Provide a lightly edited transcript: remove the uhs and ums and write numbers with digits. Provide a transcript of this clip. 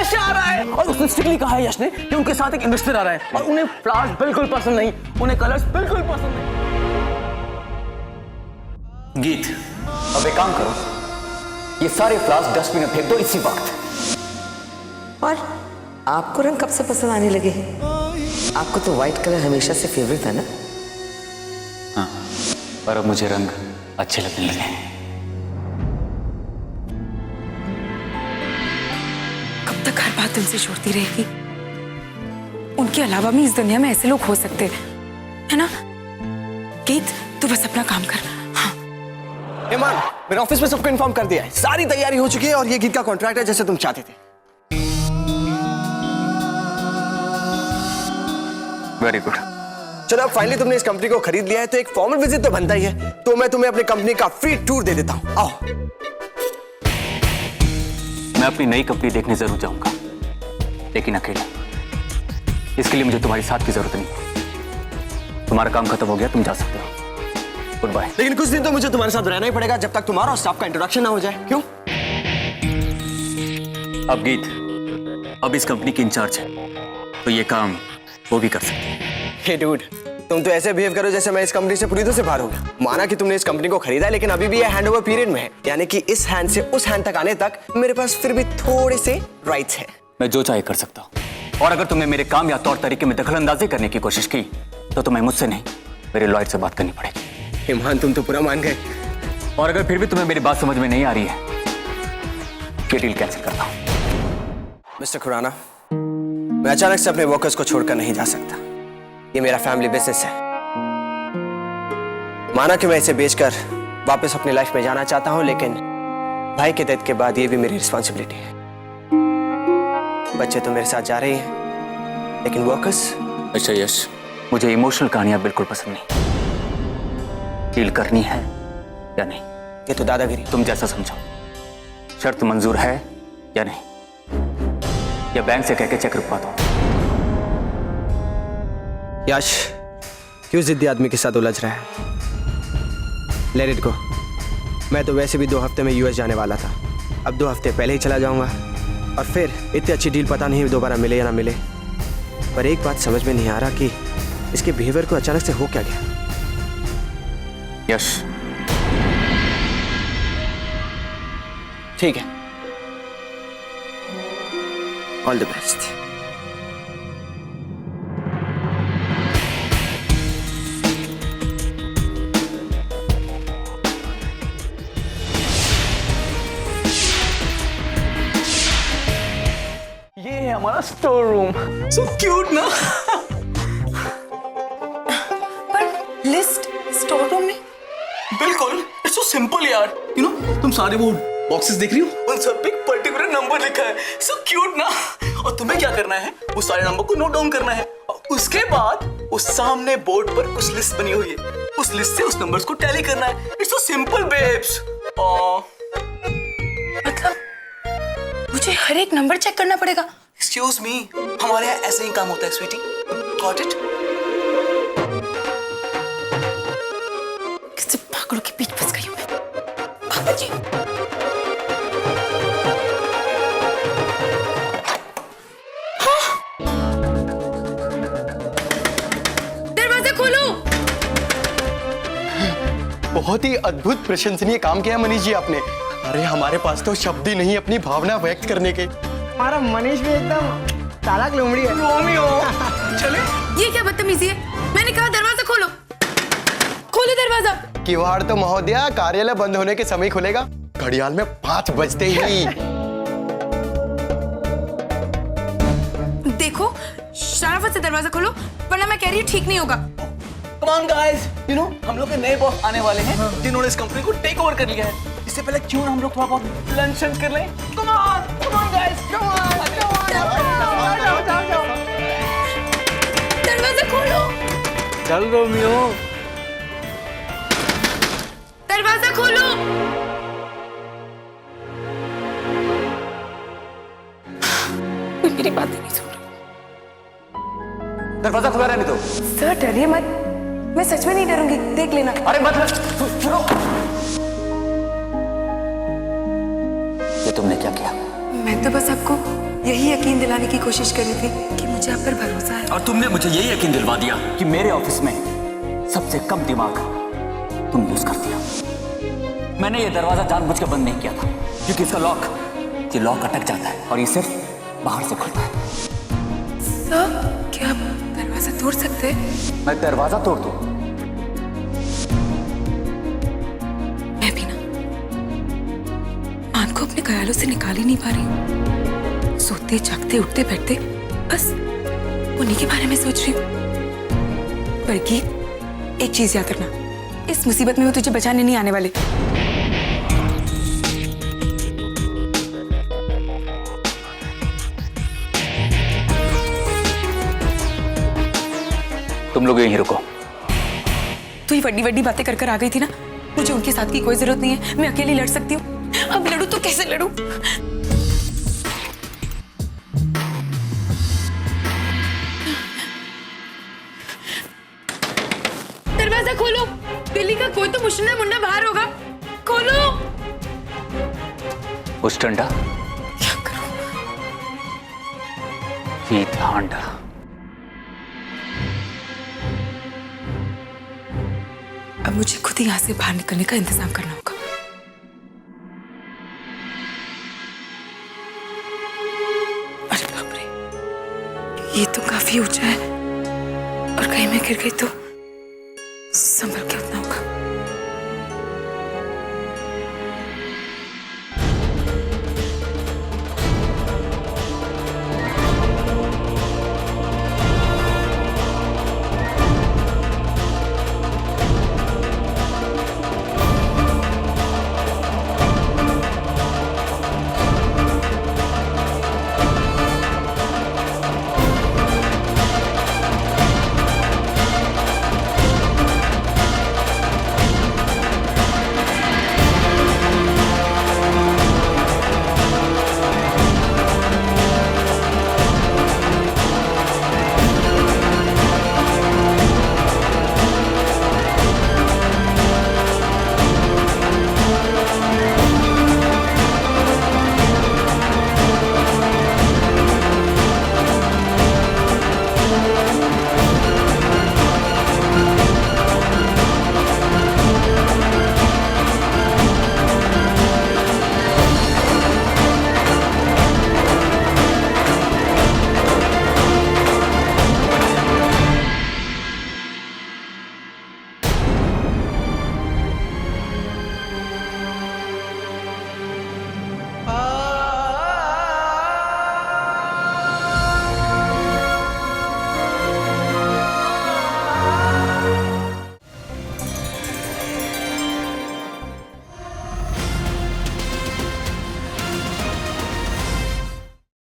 यश आ रहा है और उसने स्ट्रिक्टली कहा है यश ने कि उनके साथ एक इन्वेस्टर आ रहा है और उन्हें फ्लावर्स बिल्कुल पसंद नहीं, उन्हें कलर्स बिल्कुल पसंद नहीं। गीत, अब एक काम करो, ये सारे फ्लावर्स डस्टबिन में फेंक दो इसी वक्त। और आपको रंग कब से पसंद आने लगे? आपको तो व्हाइट कलर हमेशा से फेवरेट था ना? हाँ, पर अब मुझे रंग अच्छे लगने लगे हैं। कब तक हर बात उनसे छोड़ती रहेगी? उनके अलावा भी इस दुनिया में ऐसे लोग हो सकते हैं, है ना? गीत, तू बस अपना काम कर। हाँ। ईमान, मैंने ऑफिस में सबको इन्फॉर्म कर दिया है, सारी तैयारी हो चुकी है और ये गीत का कॉन्ट्रैक्ट है जैसे तुम चाहते थे। Very good. चलो अब फाइनली तुमने इस कंपनी को खरीद लिया है तो एक फॉर्मल विजिट तो बनता ही है, तो मैं तुम्हें अपनी कंपनी का फ्री टूर दे देता हूं। आओ। मैं अपनी नई कंपनी देखने जरूर जाऊंगा, लेकिन अकेला। इसके लिए मुझे तुम्हारी साथ की जरूरत नहीं। तुम्हारा काम खत्म हो गया, तुम जा सकते हो। Goodbye. लेकिन कुछ दिन तो मुझे तुम्हारे साथ रहना ही पड़ेगा जब तक तुम्हारा और स्टाफ का इंट्रोडक्शन ना हो जाए। क्यों? अब गीत, अब इस कंपनी की इंचार्ज है, तो ये काम वो भी कर सकते हैं। हे डूड, तुम तो ऐसे बिहेव करो जैसे मैं इस कंपनी से पूरी तरह से बाहर हो गया। माना कि तुमने इस कंपनी को खरीदा, लेकिन अभी भी ये हैंडओवर पीरियड में है, यानी कि इस हैंड से उस हैंड तक आने तक मेरे पास फिर भी थोड़े से राइट्स हैं। मैं जो चाहे कर सकता हूँ, और अगर तुमने मेरे काम या तौर तरीके में दखलंदाजी करने की कोशिश की तो तुम्हें मुझसे नहीं, मेरे लॉयर से बात करनी पड़ेगी। ईमान, तुम तो पूरा मान गए। और अगर फिर भी तुम्हें मेरी बात समझ में नहीं आ रही है, ये डील कैंसिल करता हूँ। मिस्टर खुराना, मैं अचानक से अपने वर्कर्स को छोड़कर नहीं जा सकता। ये मेरा फैमिली बिजनेस है। माना कि मैं इसे बेचकर वापस अपनी लाइफ में जाना चाहता हूं, लेकिन भाई के डेथ के बाद ये भी मेरी रिस्पॉन्सिबिलिटी है। बच्चे तो मेरे साथ जा रहे हैं, लेकिन वर्कर्स। अच्छा यश, मुझे इमोशनल कहानियां बिल्कुल पसंद नहीं। डील करनी है या नहीं, ये तो दादागिरी। तुम जैसा समझो। शर्त मंजूर है या नहीं, या बैंक से कहकर चेक रुकवा दो। यश, क्यों जिद्दी आदमी के साथ उलझ रहा है? Let it go. मैं तो वैसे भी 2 हफ्ते में यूएस जाने वाला था, अब 2 हफ्ते पहले ही चला जाऊंगा। और फिर इतनी अच्छी डील पता नहीं दोबारा मिले या ना मिले। पर एक बात समझ में नहीं आ रहा कि इसके बिहेवियर को अचानक से हो क्या गया। यश, ठीक है, ऑल द बेस्ट। ये है हमारा स्टोर रूम। सो क्यूट ना? पर लिस्ट स्टोर रूम में? बिल्कुल, इट्स सो सिंपल यार। यू नो, तुम सारे वो बॉक्सेस देख रही हो, उन सब पे एक पर्टिकुलर नंबर लिखा है। सो क्यूट ना? और तुम्हें क्या करना है, वो सारे नंबर को नोट डाउन करना है और उसके बाद उस सामने बोर्ड पर कुछ लिस्ट बनी हुई है, उस लिस्ट से उस नंबर्स को टैली करना है। It's so simple babes. मतलब मुझे हर एक नंबर चेक करना पड़ेगा? एक्सक्यूज मी, हमारे यहाँ ऐसे ही काम होता है स्वीटी। Got it? किसी पागलों के बीच फंस गई हूँ मैं। पागल जी। हाँ। दरवाजा खोलो। बहुत ही अद्भुत प्रशंसनीय काम किया मनीष जी आपने। अरे हमारे पास तो शब्द ही नहीं अपनी भावना व्यक्त करने के। हमारा मनीष भी एकदम चालाक लोमड़ी है। रोमियो, चले? ये क्या बदतमीजी है? मैंने कहा दरवाजा खोलो। खोलो दरवाजा। किवाड़ तो महोदया कार्यालय बंद होने के समय खुलेगा, घड़ियाल में 5 बजते ही। देखो, शराफत से दरवाजा खोलो, वरना मैं कह रही हूँ ठीक नहीं होगा। Come on guys, you know, हम लोग के नए बॉस आने वाले हैं जिन्होंने इस कंपनी को टेक ओवर कर लिया है। इससे पहले क्यों ना हम लोग थोड़ा बहुत लंच कर लें? Come on guys, come on. दरवाजा खोलो। चल रोमियो। दरवाजा खोलो। मेरी बात नहीं सुन रहा। दरवाजा खुला रहने दो। सर डरिए मत, मैं सच में नहीं डरूंगी, देख लेना। अरे मतलब सुनो, ये तुमने क्या किया? मैं तो बस आपको यही यकीन दिलाने की कोशिश कर रही थी कि मुझे आप पर भरोसा है। और तुमने मुझे यही यकीन दिलवा दिया कि मेरे ऑफिस में सबसे कम दिमाग तुम यूज करती हो। मैंने ये दरवाजा जानबूझ के बंद नहीं किया था, क्योंकि इसका लॉक अटक जाता है और ये सिर्फ बाहर से खुलता है। सर, क्या आप दरवाजा तोड़ सकते हैं? मैं दरवाजा तोड़ दूं? मैं भी ना मान को अपने ख्यालों से निकाल ही नहीं पा रही हूँ। सोते जागते उठते बैठते बस उन्हीं के बारे में सोच रही हूँ। पर गीत, एक चीज याद रखना, इस मुसीबत में वो तुझे बचाने नहीं आने वाले। तुम लोग यहीं रुको। तू ही वड्डी वड्डी बातें कर कर आ गई थी ना। मुझे उनके साथ की कोई जरूरत नहीं है, मैं अकेली लड़ सकती हूँ। अब लड़ू तो कैसे लड़ू? दरवाजा खोलो, दिल्ली का कोई तो मुश्किल मुंडा बाहर होगा। खोलो। उस डंडा, क्या करूं? ये भांडा। अब मुझे खुद ही यहाँ से बाहर निकलने का इंतजाम करना होगा। अरे बाप रे, ये तो काफी ऊंचा है और कहीं मैं गिर गई तो संभल के उठना होगा।